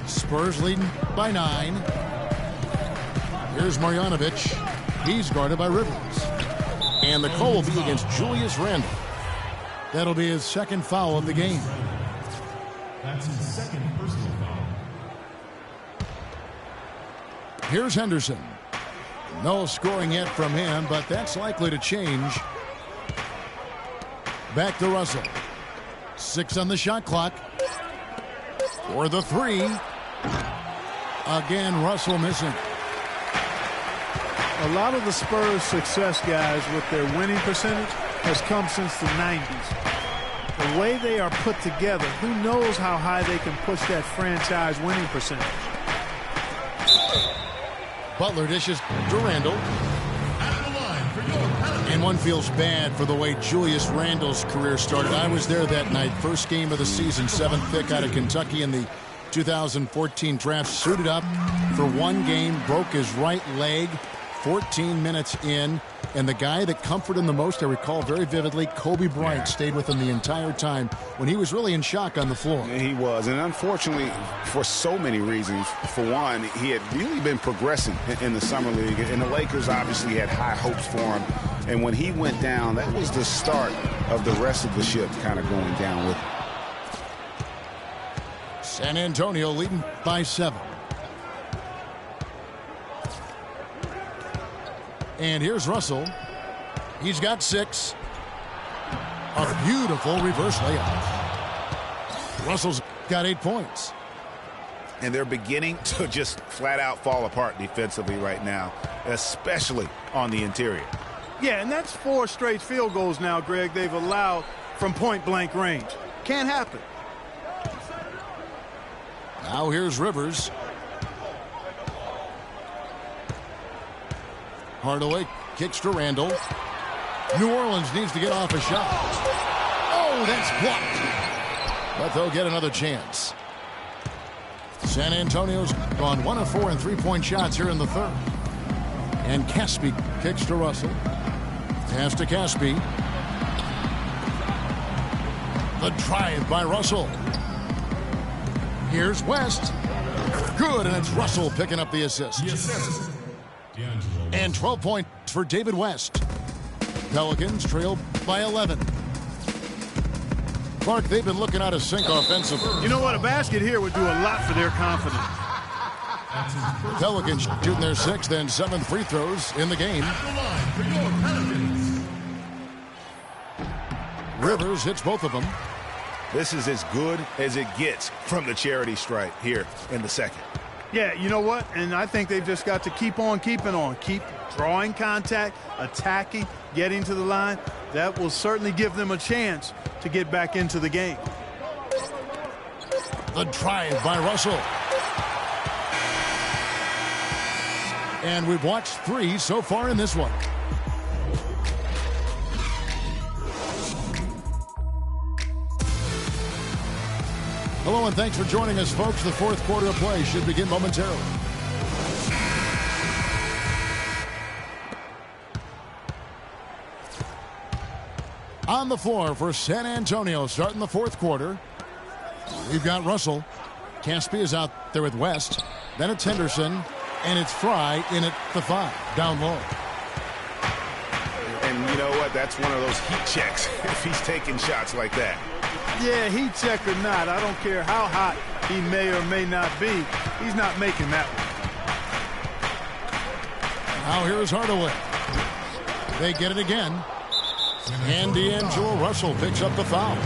Spurs leading by 9. Here's Marjanovic. He's guarded by Rivers. And the call will be against Julius Randle. That'll be his 2nd foul of the game. That's his 2nd personal foul. Here's Henderson. No scoring yet from him, but that's likely to change. Back to Russell. 6 on the shot clock. For the 3. Again, Russell missing. A lot of the Spurs' success, guys, with their winning percentage has come since the 90s. The way they are put together, who knows how high they can push that franchise winning percentage. Butler dishes to Randle. And one feels bad for the way Julius Randle's career started. I was there that night. First game of the season, 7th pick out of Kentucky in the 2014 draft. Suited up for 1 game, broke his right leg 14 minutes in. And the guy that comforted him the most, I recall very vividly, Kobe Bryant stayed with him the entire time when he was really in shock on the floor. He was, and unfortunately, for so many reasons. For one, he had really been progressing in the Summer League, and the Lakers obviously had high hopes for him. And when he went down, that was the start of the rest of the ship kind of going down with him. San Antonio leading by 7. And here's Russell. He's got 6. A beautiful reverse layup. Russell's got 8 points. And they're beginning to just flat out fall apart defensively right now, especially on the interior. Yeah, and that's 4 straight field goals now, Greg, they've allowed from point-blank range. Can't happen. Now here's Rivers. Hardaway kicks to Randall. New Orleans needs to get off a shot. Oh, that's blocked. But they'll get another chance. San Antonio's gone 1 of 4 in three-point shots here in the third. And Caspi kicks to Russell. Pass to Caspi. The drive by Russell. Here's West. Good, and it's Russell picking up the assist. And 12 points for David West. Pelicans trail by 11. Clark, they've been looking out of sync offensively. You know what? A basket here would do a lot for their confidence. Pelicans shooting their 6th and 7th free throws in the game. Rivers hits both of them. This is as good as it gets from the charity stripe here in the second. Yeah, you know what? And I think they've just got to keep on keeping on. Keep drawing contact, attacking, getting to the line. That will certainly give them a chance to get back into the game. The drive by Russell. And we've watched 3 so far in this one. Hello and thanks for joining us, folks. The fourth quarter of play should begin momentarily. On the floor for San Antonio starting the fourth quarter. We've got Russell. Caspi is out there with West. Then it's Henderson. And it's Fry in at the 5, down low. And you know what? That's one of those heat checks if he's taking shots like that. Yeah, heat check or not, I don't care how hot he may or may not be. He's not making that one. Now here's Hardaway. They get it again. And D'Angelo Russell picks up the foul.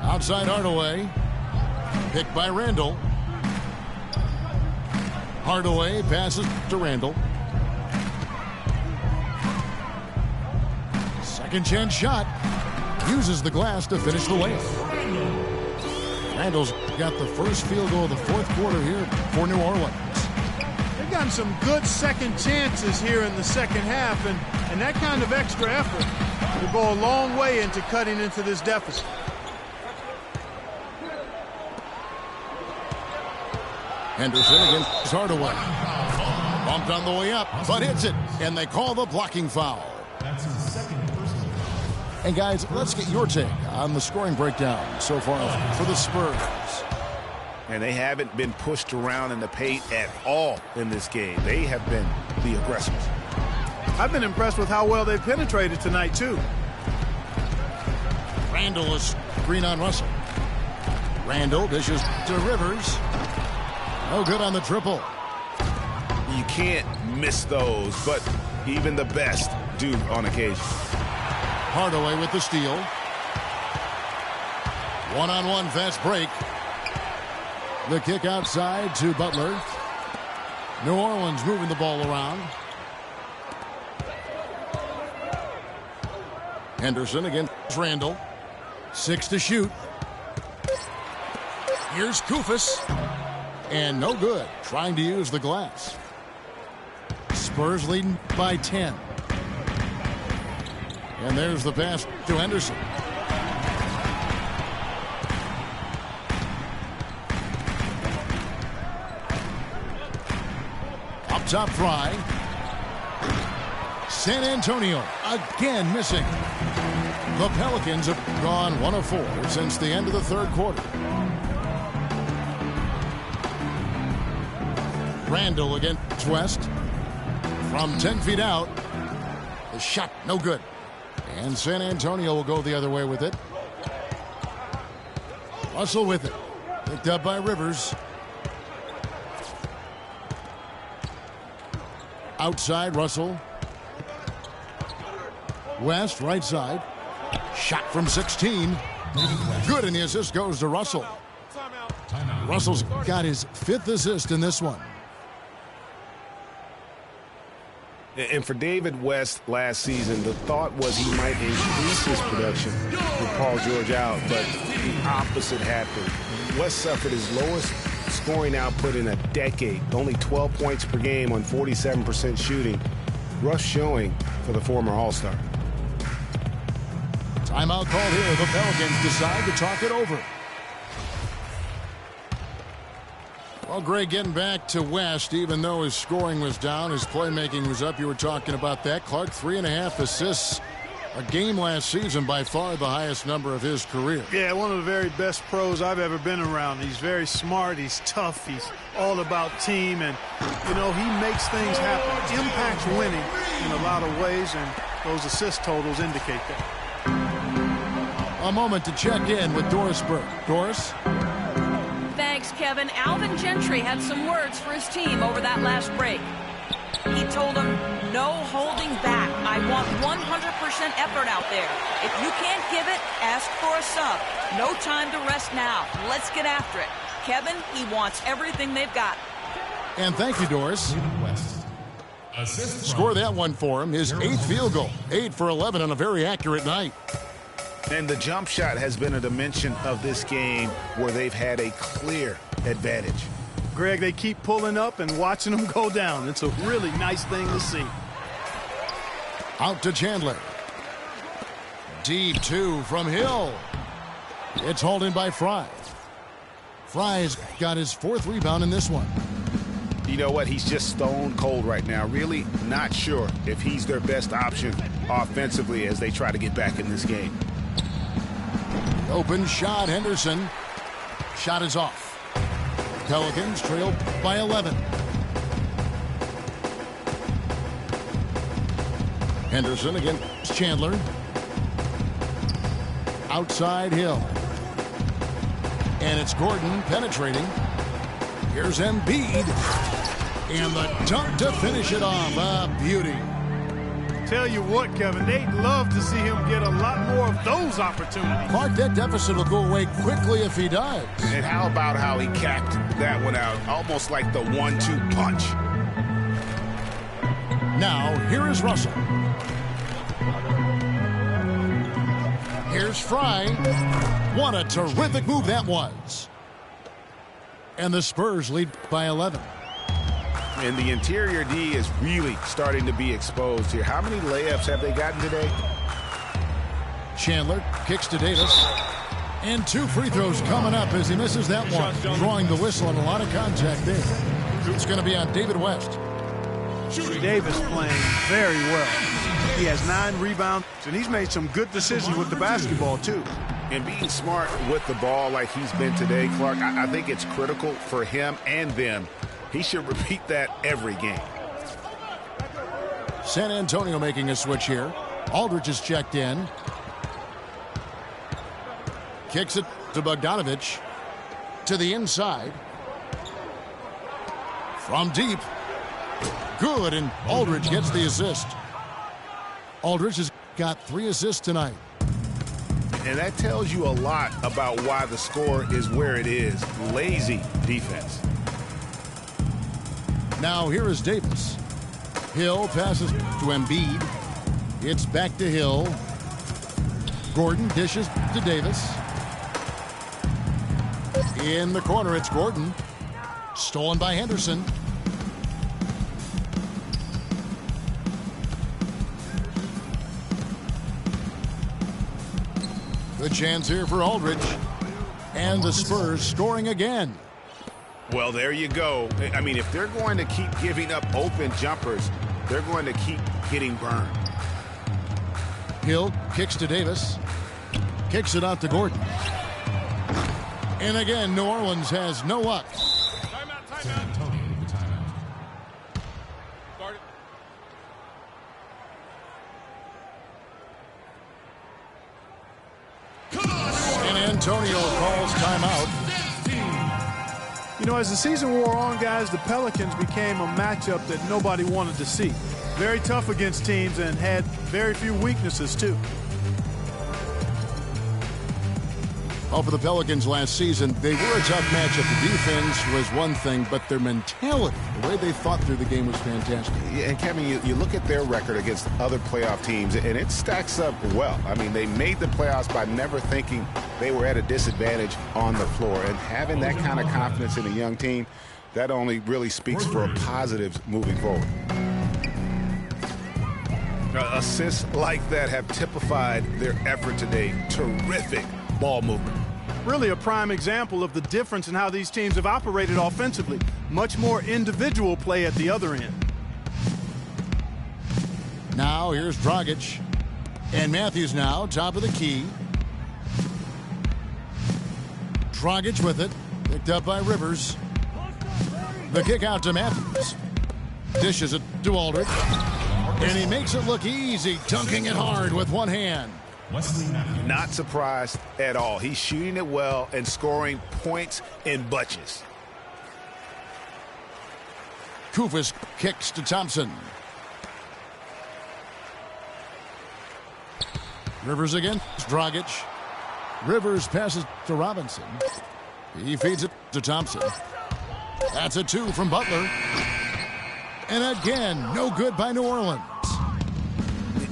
Outside Hardaway. Picked by Randall. Hardaway passes to Randall. Second chance shot. Uses the glass to finish the layup. Randall's got the first field goal of the fourth quarter here for New Orleans. They've gotten some good second chances here in the second half, and that kind of extra effort will go a long way into cutting into this deficit. Henderson against Hardaway. Bumped on the way up, but hits it. And they call the blocking foul. That's his second personal. And guys, let's get your take on the scoring breakdown so far for the Spurs. And they haven't been pushed around in the paint at all in this game. They have been the aggressors. I've been impressed with how well they've penetrated tonight, too. Randall is green on Russell. Randall dishes to Rivers. No good on the triple. You can't miss those, but even the best do on occasion. Hardaway with the steal. One-on-one fast break. The kick outside to Butler. New Orleans moving the ball around. Henderson against Randall. 6 to shoot. Here's Koufos. And no good. Trying to use the glass. Spurs leading by 10. And there's the pass to Henderson. Up top, Fry. San Antonio again missing. The Pelicans have gone 1 of 4 since the end of the third quarter. Randall against West. From 10 feet out. The shot no good. And San Antonio will go the other way with it. Russell with it. Picked up by Rivers. Outside, Russell. West, right side. Shot from 16. Good, and the assist goes to Russell. Russell's got his 5th assist in this one. And for David West last season, the thought was he might increase his production with Paul George out, but the opposite happened. West suffered his lowest scoring output in a decade, only 12 points per game on 47% shooting. Rough showing for the former All-Star. Timeout called here. The Pelicans decide to talk it over. Well, Greg, getting back to West, even though his scoring was down, his playmaking was up. You were talking about that. Clark, 3.5 assists a game last season, by far the highest number of his career. Yeah, one of the very best pros I've ever been around. He's very smart. He's tough. He's all about team. And, you know, he makes things happen. Impacts winning in a lot of ways, and those assist totals indicate that. A moment to check in with Doris Burke. Doris? Thanks, Kevin. Alvin Gentry had some words for his team over that last break. He told them, no holding back. I want 100% effort out there. If you can't give it, ask for a sub. No time to rest now. Let's get after it. Kevin, he wants everything they've got. And thank you, Doris. Score that one for him. His 8th field goal. 8 for 11 on a very accurate night. And the jump shot has been a dimension of this game where they've had a clear advantage. Greg, they keep pulling up and watching them go down. It's a really nice thing to see. Out to Chandler. Deep 2 from Hill. It's hauled in by Fry. Fry's got his 4th rebound in this one. You know what? He's just stone cold right now. Really not sure if he's their best option offensively as they try to get back in this game. Open shot, Henderson. Shot is off. Pelicans trail by 11. Henderson against Chandler. Outside Hill. And it's Gordon penetrating. Here's Embiid. And the dunk to finish it off. A beauty. Tell you what, Kevin, they'd love to see him get a lot more of those opportunities. Clark, that deficit will go away quickly if he does. And how about how he capped that one out, almost like the 1-2 punch. Now, here is Russell. Here's Fry. What a terrific move that was. And the Spurs lead by 11. And the interior D is really starting to be exposed here. How many layups have they gotten today? Chandler kicks to Davis. And 2 free throws coming up as he misses that one. Drawing the whistle and a lot of contact there. It's going to be on David West. Davis playing very well. He has 9 rebounds, and he's made some good decisions with the basketball, too. And being smart with the ball like he's been today, Clark, I think it's critical for him and them. He should repeat that every game. San Antonio making a switch here. Aldridge is checked in. Kicks it to Bogdanovich. To the inside. From deep. Good, and Aldridge gets the assist. Aldridge has got 3 assists tonight. And that tells you a lot about why the score is where it is. Lazy defense. Now here is Davis. Hill passes to Embiid. It's back to Hill. Gordon dishes to Davis. In the corner, it's Gordon. Stolen by Henderson. Good chance here for Aldridge. And the Spurs scoring again. Well, there you go. I mean, if they're going to keep giving up open jumpers, they're going to keep getting burned. Hill kicks to Davis. Kicks it out to Gordon. And again, New Orleans has no luck. Timeout. San Antonio calls timeout. You know, as the season wore on, guys, the Pelicans became a matchup that nobody wanted to see. Very tough against teams and had very few weaknesses, too. Well, for the Pelicans last season, they were a tough matchup. The defense was one thing, but their mentality, the way they thought through the game was fantastic. Yeah, and Kevin, you look at their record against other playoff teams, and it stacks up well. I mean, they made the playoffs by never thinking they were at a disadvantage on the floor. And having that kind of confidence in a young team, that only really speaks for positives moving forward. Assists like that have typified their effort today. Terrific ball movement. Really a prime example of the difference in how these teams have operated offensively. Much more individual play at the other end. Now here's Dragic. And Matthews now, top of the key. Dragic with it. Picked up by Rivers. The kick out to Matthews. Dishes it to Aldridge. And he makes it look easy, dunking it hard with one hand. Not surprised at all. He's shooting it well and scoring points in bunches. Kufis kicks to Thompson. Rivers again. Dragic. Rivers passes to Robinson. He feeds it to Thompson. That's a two from Butler. And again, no good by New Orleans.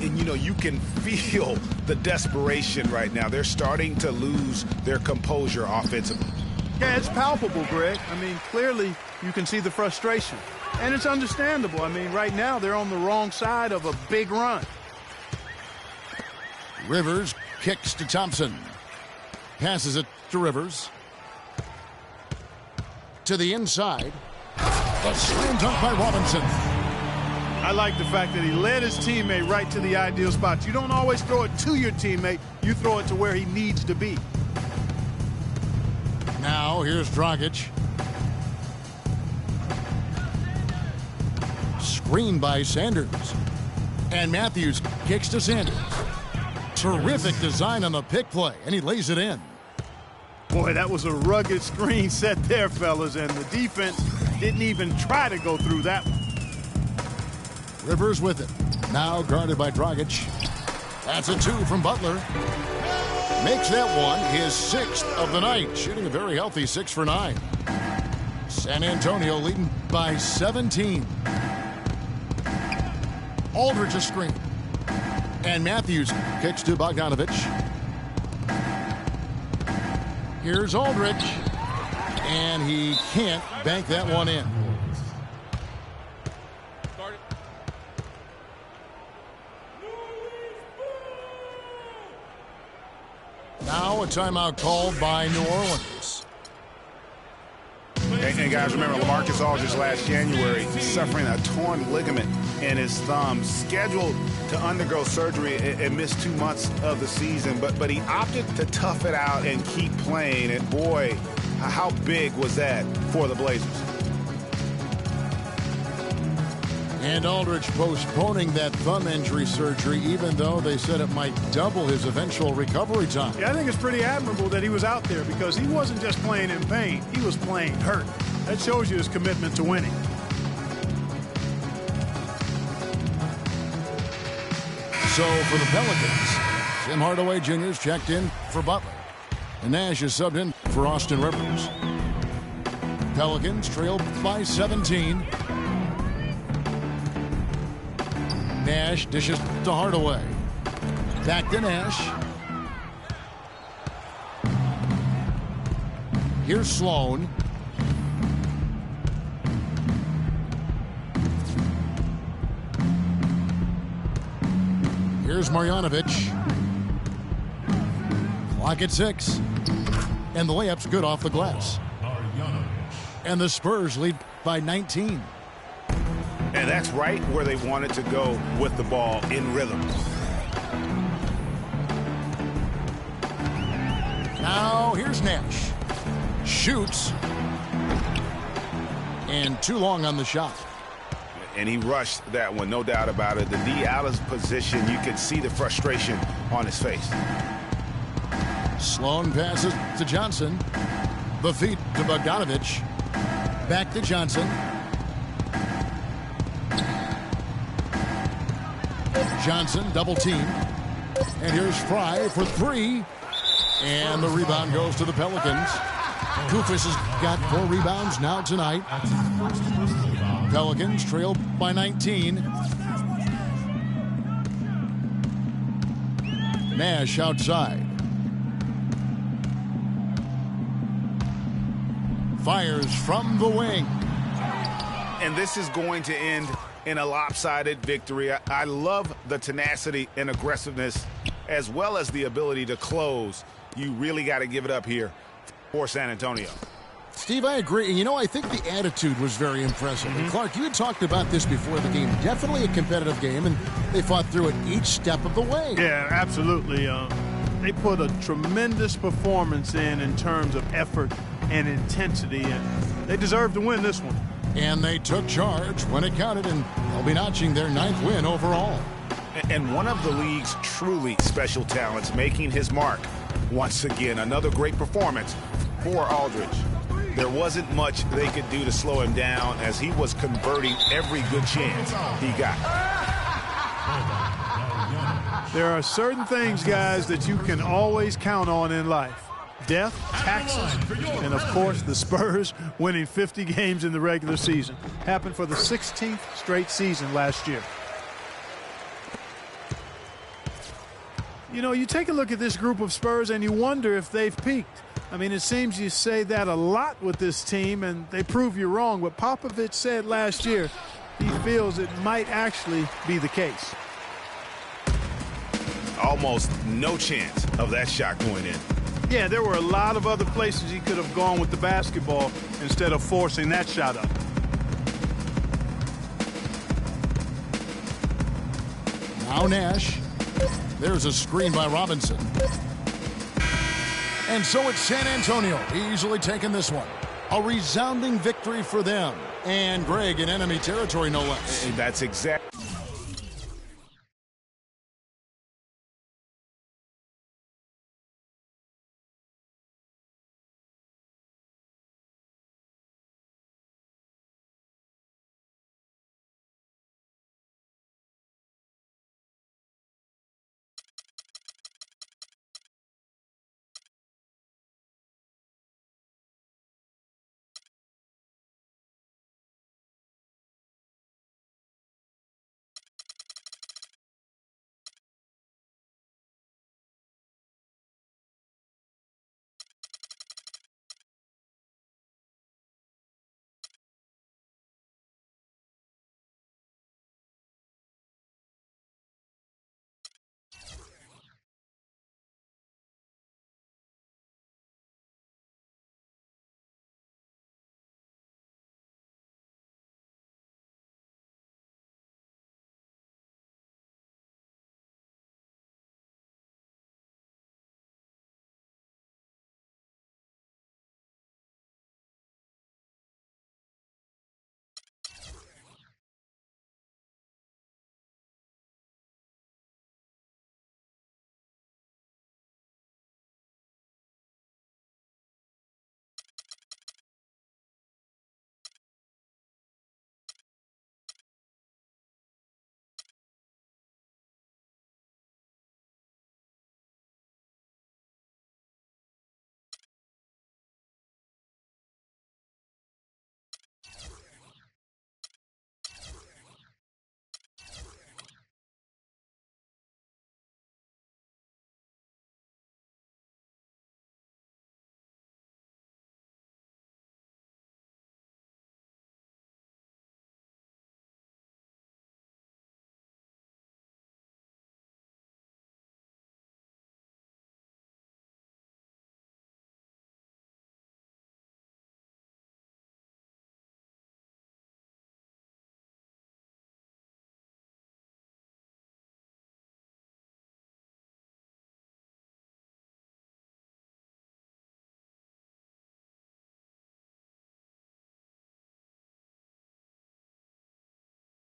And, you know, you can feel the desperation right now. They're starting to lose their composure offensively. Yeah, it's palpable, Greg. I mean, clearly you can see the frustration. And it's understandable. I mean, right now they're on the wrong side of a big run. Rivers kicks to Thompson. Passes it to Rivers. To the inside. A slam dunk by Robinson. I like the fact that he led his teammate right to the ideal spot. You don't always throw it to your teammate. You throw it to where he needs to be. Now here's Dragic. Screen by Sanders. And Matthews kicks to Sanders. Terrific design on the pick play, and he lays it in. Boy, that was a rugged screen set there, fellas, and the defense didn't even try to go through that one. Rivers with it. Now guarded by Dragic. That's a two from Butler. Makes that one his sixth of the night, shooting a very healthy 6 for 9. San Antonio leading by 17. Aldridge a screen. And Matthews kicks to Bogdanovich. Here's Aldridge. And he can't bank that one in. Now a timeout called by New Orleans. And guys, remember LaMarcus Aldridge last January suffering a torn ligament in his thumb, scheduled to undergo surgery and miss 2 months of the season, but he opted to tough it out and keep playing. And boy, how big was that for the Blazers? And Aldridge postponing that thumb injury surgery, even though they said it might double his eventual recovery time. Yeah, I think it's pretty admirable that he was out there because he wasn't just playing in pain. He was playing hurt. That shows you his commitment to winning. So for the Pelicans, Tim Hardaway Jr. is checked in for Butler. And Nash is subbed in for Austin Rivers. Pelicans trail by 17. Nash dishes to Hardaway. Back to Nash. Here's Sloan. Here's Marjanovic. Clock at 6. And the layup's good off the glass. And the Spurs lead by 19. And that's right where they wanted to go with the ball in rhythm. Now here's Nash. Shoots. And too long on the shot. And he rushed that one, no doubt about it. The D out of position, you can see the frustration on his face. Sloan passes to Johnson. The feed to Bogdanovich. Back to Johnson. Johnson double team. And here's Fry for 3. And the rebound goes to the Pelicans. Koufos has got 4 rebounds now tonight. Pelicans trail by 19. Nash outside. Fires from the wing. And this is going to end in a lopsided victory. I love the tenacity and aggressiveness as well as the ability to close. You really got to give it up here for San Antonio. Steve, I agree. And, you know, I think the attitude was very impressive. And, Clark, you had talked about this before the game. Definitely a competitive game, and they fought through it each step of the way. Yeah, absolutely. They put a tremendous performance in terms of effort and intensity, and they deserve to win this one. And they took charge when it counted, and they'll be notching their 9th win overall. And one of the league's truly special talents making his mark. Once again, another great performance for Aldridge. There wasn't much they could do to slow him down as he was converting every good chance he got. There are certain things, guys, that you can always count on in life. Death, taxes, and, of course, the Spurs winning 50 games in the regular season. Happened for the 16th straight season last year. You know, you take a look at this group of Spurs and you wonder if they've peaked. I mean, it seems you say that a lot with this team, and they prove you wrong. But Popovich said last year he feels it might actually be the case. Almost no chance of that shot going in. Yeah, there were a lot of other places he could have gone with the basketball instead of forcing that shot up. Now Nash. There's a screen by Robinson. And so it's San Antonio easily taking this one. A resounding victory for them. And Greg in enemy territory, no less. That's exactly.